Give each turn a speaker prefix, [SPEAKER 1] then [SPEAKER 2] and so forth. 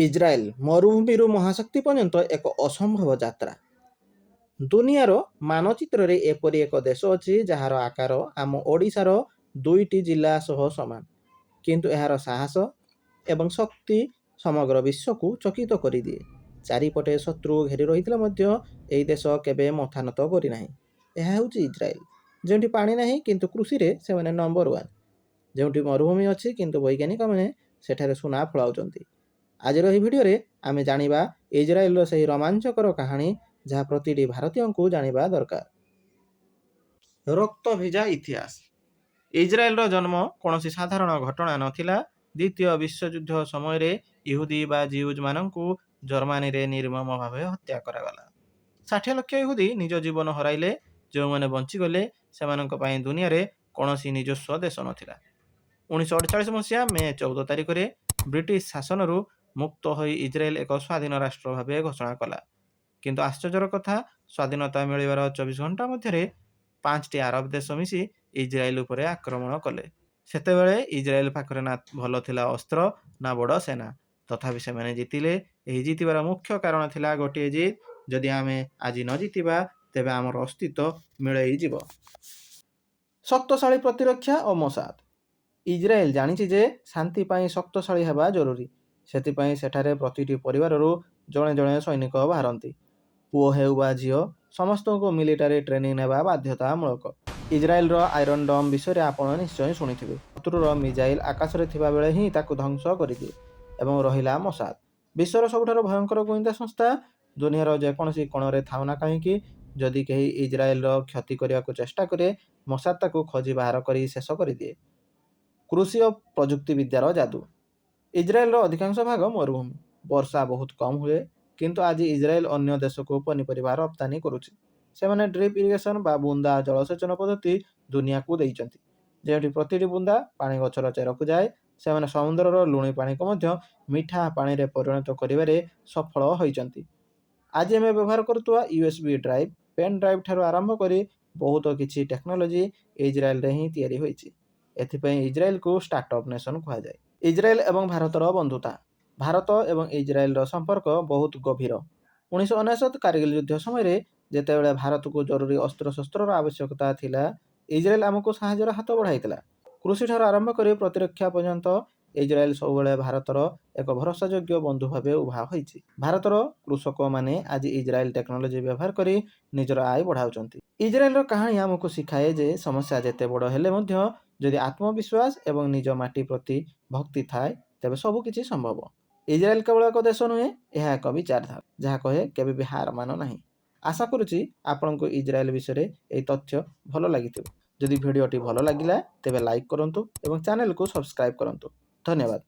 [SPEAKER 1] Israel ମରୁଭୂମିରୁ ମହାଶକ୍ତି ପର୍ଯ୍ୟନ୍ତ ଏକ ଅସମ୍ଭବ ଯାତ୍ରା। ଦୁନିଆର ମାନଚିତ୍ରରେ ଏପରି ଏକ ଦେଶ ଅଛି ଯାହାର ଆକାର ଆମ ଓଡ଼ିଶାର 2ଟି ଜିଲ୍ଲା ସହ ସମାନ, କିନ୍ତୁ ଏହାର ସାହସ ଏବଂ ଶକ୍ତି ସମଗ୍ର ବିଶ୍ୱକୁ ଚକିତ କରିଦିଏ। ଚାରିପଟେ ଶତ୍ରୁ ଘେରି ରହିଥିଲେ ମଧ୍ୟ ଏହି ଦେଶ କେବେ ମଥାନତ କରିନାହିଁ। ଏହା ହେଉଛି ଇସ୍ରାଏଲ, ଯେଉଁଠି ପାଣି ନାହିଁ କିନ୍ତୁ କୃଷିରେ ସେମାନେ ନମ୍ବର 1, ଯେଉଁଠି ମରୁଭୂମି ଅଛି କିନ୍ତୁ ବୈଜ୍ଞାନିକମାନେ ସେଠାରେ ସୁନା ଫଳାଉଛନ୍ତି। ଆଜିର ଏହି ଭିଡ଼ିଓରେ ଆମେ ଜାଣିବା ଇସ୍ରାଏଲର ସେହି ରୋମାଞ୍ଚକର କାହାଣୀ ଯାହା ପ୍ରତିଟି ଭାରତୀୟଙ୍କୁ ଜାଣିବା ଦରକାର। ରକ୍ତ ଭିଜା ଇତିହାସ। ଇସ୍ରାଏଲର ଜନ୍ମ କୌଣସି ସାଧାରଣ ଘଟଣା ନଥିଲା। ଦ୍ୱିତୀୟ ବିଶ୍ୱଯୁଦ୍ଧ ସମୟରେ ଇହୁଦୀ ବା ଜିଉଜମାନଙ୍କୁ ଜର୍ମାନୀରେ ନିର୍ମମ ଭାବେ ହତ୍ୟା କରାଗଲା। 60 ଲକ୍ଷ ଇହୁଦୀ ନିଜ ଜୀବନ ହରାଇଲେ। ଯେଉଁମାନେ ବଞ୍ଚିଗଲେ ସେମାନଙ୍କ ପାଇଁ ଦୁନିଆରେ କୌଣସି ନିଜସ୍ୱ ଦେଶ ନଥିଲା। 1948 ମସିହା ମେ 14 ତାରିଖରେ ବ୍ରିଟିଶ ଶାସନରୁ ମୁକ୍ତ ହୋଇ ଇସ୍ରାଏଲ ଏକ ସ୍ୱାଧୀନ ରାଷ୍ଟ୍ର ଭାବେ ଘୋଷଣା କଲା। କିନ୍ତୁ ଆଶ୍ଚର୍ଯ୍ୟର କଥା, ସ୍ୱାଧୀନତା ମିଳିବାର 24 ଘଣ୍ଟା ମଧ୍ୟରେ 5ଟି ଆରବ ଦେଶ ମିଶି ଇସ୍ରାଏଲ ଉପରେ ଆକ୍ରମଣ କଲେ। ସେତେବେଳେ ଇସ୍ରାଏଲ ପାଖରେ ନା ଭଲ ଥିଲା ଅସ୍ତ୍ର ନା ବଡ଼ ସେନା, ତଥାପି ସେମାନେ ଜିତିଲେ। ଏହି ଜିତିବାର ମୁଖ୍ୟ କାରଣ ଥିଲା ଗୋଟିଏ ଜିଦ୍, ଯଦି ଆମେ ଆଜି ନ ଜିତିବା ତେବେ ଆମର ଅସ୍ତିତ୍ୱ ମିଳେଇଯିବ। ଶକ୍ତିଶାଳୀ ପ୍ରତିରକ୍ଷା ଓ ମୋସାଦ। ଇସ୍ରାଏଲ ଜାଣିଛି ଯେ ଶାନ୍ତି ପାଇଁ ଶକ୍ତିଶାଳୀ ହେବା ଜରୁରୀ। ସେଥିପାଇଁ ସେଠାରେ ପ୍ରତିଟି ପରିବାରରୁ ଜଣେ ଜଣେ ସୈନିକ ବାହାରନ୍ତି। ପୁଅ ହେଉ ବା ଝିଅ, ସମସ୍ତଙ୍କୁ ମିଲିଟାରୀ ଟ୍ରେନିଂ ନେବା ବାଧ୍ୟତାମୂଳକ। ଇସ୍ରାଏଲର ଆଇରନ୍ ଡୋମ୍ ବିଷୟରେ ଆପଣ ନିଶ୍ଚୟ ଶୁଣିଥିବେ। ଶତ୍ରୁର ମିଜାଇଲ ଆକାଶରେ ଥିବା ବେଳେ ହିଁ ତାକୁ ଧ୍ୱଂସ କରିଦିଏ। ଏବଂ ରହିଲା ମୋସାଦ, ବିଶ୍ୱର ସବୁଠାରୁ ଭୟଙ୍କର ଗୁଇନ୍ଦା ସଂସ୍ଥା। ଦୁନିଆର ଯେକୌଣସି କୋଣରେ ଥାଉ ନା କାହିଁକି, ଯଦି କେହି ଇସ୍ରାଏଲର କ୍ଷତି କରିବାକୁ ଚେଷ୍ଟା କରେ, ମୋସାଦ ତାକୁ ଖୋଜି ବାହାର କରି ଶେଷ କରିଦିଏ। କୃଷି ଓ ପ୍ରଯୁକ୍ତି ବିଦ୍ୟାର ଯାଦୁ। ଇସ୍ରାଏଲର ଅଧିକାଂଶ ଭାଗ ମରୁଭୂମି, ବର୍ଷା ବହୁତ କମ୍ ହୁଏ। କିନ୍ତୁ ଆଜି ଇସ୍ରାଏଲ ଅନ୍ୟ ଦେଶକୁ ପନିପରିବା ରପ୍ତାନି କରୁଛି। ସେମାନେ ଡ୍ରିପ୍ ଇରିଗେସନ ବା ବୁନ୍ଦା ଜଳସେଚନ ପଦ୍ଧତି ଦୁନିଆକୁ ଦେଇଛନ୍ତି, ଯେଉଁଠି ପ୍ରତିଟି ବୁନ୍ଦା ପାଣି ଗଛର ଚେରକୁ ଯାଏ। ସେମାନେ ସମୁଦ୍ରର ଲୁଣି ପାଣିକୁ ମଧ୍ୟ ମିଠା ପାଣିରେ ପରିଣତ କରିବାରେ ସଫଳ ହୋଇଛନ୍ତି। ଆଜି ଆମେ ବ୍ୟବହାର କରୁଥିବା USB ଡ୍ରାଇଭ୍, ପେନ୍ ଡ୍ରାଇଭ୍ ଠାରୁ ଆରମ୍ଭ କରି ବହୁତ କିଛି ଟେକ୍ନୋଲୋଜି ଇସ୍ରାଏଲରେ ହିଁ ତିଆରି ହୋଇଛି। ଏଥିପାଇଁ ଇସ୍ରାଏଲକୁ ଷ୍ଟାର୍ଟଅପ୍ ନେସନ କୁହାଯାଏ। ଇସ୍ରାଏଲ ଏବଂ ଭାରତର ବନ୍ଧୁତା। ଭାରତ ଏବଂ ଇସ୍ରାଏଲର ସମ୍ପର୍କ ବହୁତ ଗଭୀର। 1999 କାରଗିଲ ଯୁଦ୍ଧ ସମୟରେ ଯେତେବେଳେ ଭାରତକୁ ଜରୁରୀ ଅସ୍ତ୍ରଶସ୍ତ୍ରର ଆବଶ୍ୟକତା ଥିଲା, ଇସ୍ରାଏଲ ଆମକୁ ସାହାଯ୍ୟର ହାତ ବଢ଼ାଇଥିଲା। କୃଷିଠାରୁ ଆରମ୍ଭ କରି ପ୍ରତିରକ୍ଷା ପର୍ଯ୍ୟନ୍ତ ଇସ୍ରାଏଲ ସବୁବେଳେ ଭାରତର ଏକ ଭରସାଯୋଗ୍ୟ ବନ୍ଧୁ ଭାବେ ଉଭା ହୋଇଛି। ଭାରତର କୃଷକମାନେ ଆଜି ଇସ୍ରାଏଲ ଟେକ୍ନୋଲୋଜି ବ୍ୟବହାର କରି ନିଜର ଆୟ ବଢ଼ାଉଛନ୍ତି। ଇସ୍ରାଏଲର କାହାଣୀ ଆମକୁ ଶିଖାଏ ଯେ ସମସ୍ୟା ଯେତେ ବଡ଼ ହେଲେ ମଧ୍ୟ ଯଦି ଆତ୍ମବିଶ୍ୱାସ ଏବଂ ନିଜ ମାଟି ପ୍ରତି ଭକ୍ତି ଥାଏ, ତେବେ ସବୁ କିଛି ସମ୍ଭବ। ଇସ୍ରାଏଲ କେବଳ ଏକ ଦେଶ ନୁହେଁ, ଏହା ଏକ ବିଚାରଧାରା ଯାହା କହେ କେବେ ବି ହାର ମାନ ନାହିଁ। ଆଶା କରୁଛି ଆପଣଙ୍କୁ ଇସ୍ରାଏଲ ବିଷୟରେ ଏହି ତଥ୍ୟ ଭଲ ଲାଗିଥିବ। ଯଦି ଭିଡ଼ିଓଟି ଭଲ ଲାଗିଲା ତେବେ ଲାଇକ୍ କରନ୍ତୁ ଏବଂ ଚ୍ୟାନେଲକୁ ସବସ୍କ୍ରାଇବ୍ କରନ୍ତୁ। ଧନ୍ୟବାଦ।